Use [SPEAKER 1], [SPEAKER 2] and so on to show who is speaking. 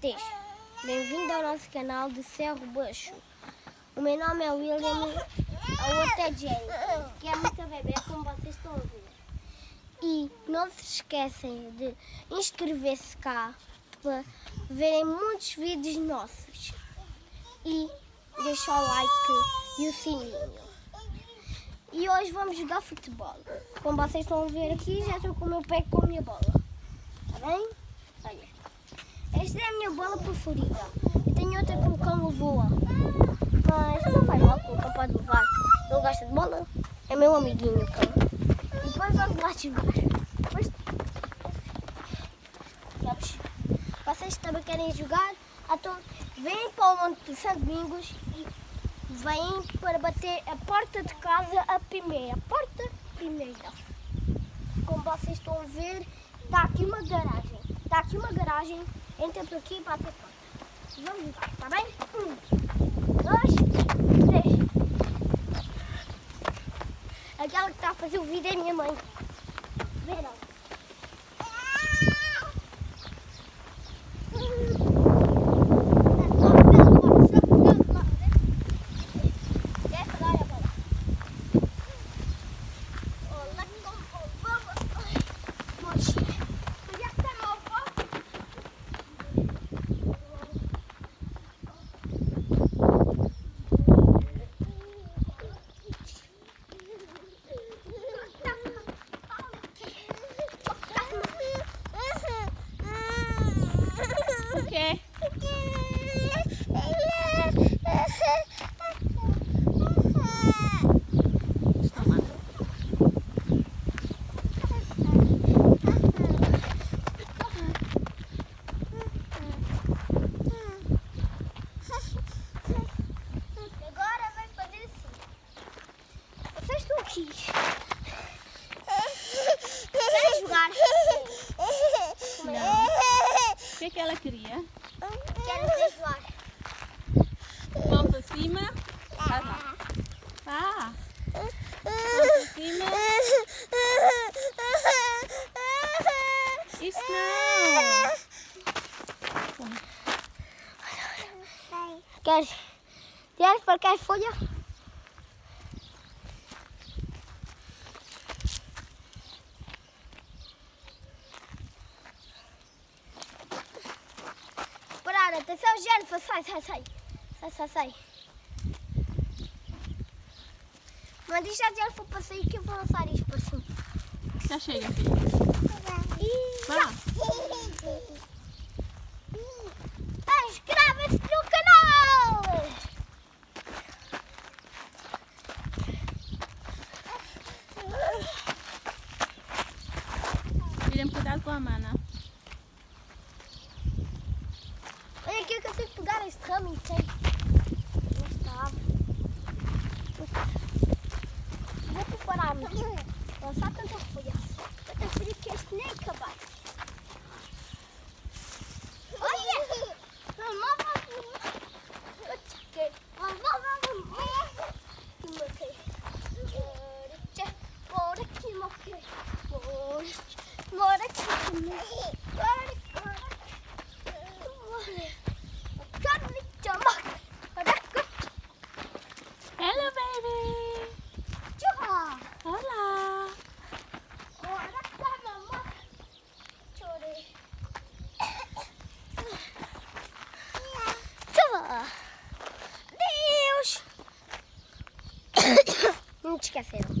[SPEAKER 1] Bem-vindo ao nosso canal de Cerro Baixo. O meu nome é William, a outra é Jenny, que é muito bebê, como vocês estão a ver. E não se esquecem de inscrever-se cá para verem muitos vídeos nossos. E deixar o like e o sininho. E hoje vamos jogar futebol. Como vocês estão a ver aqui, já estou com o meu pé com a minha bola. Está bem? Olha. Esta é a minha bola preferida. Eu tenho outra que o cão levou. Mas não faz mal, que o cão pode levar. Ele gosta de bola. É meu amiguinho, o cão. E depois vamos lá jogar. Depois, vocês também querem jogar? Então vêm para o Monte de São Domingos e vêm para bater a porta de casa a primeira. Porta primeira. Como vocês estão a ver, está aqui uma garagem. Está aqui uma garagem. Entra por aqui e bate a porta. Vamos jogar, está bem? 1, 2, 3. Aquela que está a fazer o vídeo é a minha mãe. Verão.
[SPEAKER 2] Okay.
[SPEAKER 1] Agora vai fazer assim. Vocês estão aqui. Querem jogar?
[SPEAKER 2] O que ela queria?
[SPEAKER 1] Querem jogar?
[SPEAKER 2] Mão para cima. Tá. Mão para cima. Isso não.
[SPEAKER 1] Queres para cá a folha? Parar, atenção, Jennifer, sai. Mas deixa a Jennifer para sair que eu vou lançar isto para cima.
[SPEAKER 2] Já chega, filha. Vá.
[SPEAKER 1] Inscreva-se no canal!
[SPEAKER 2] Filha, cuidado com a mana.
[SPEAKER 1] Olha aqui, eu consigo pegar este ramo inteiro. Nesta árvore. Vou preparar-me. Lançar tanta folha. Eu prefiro que este nem acabar. Olha!
[SPEAKER 2] Hello, baby. Olá.
[SPEAKER 1] Deus! Não te esqueceram.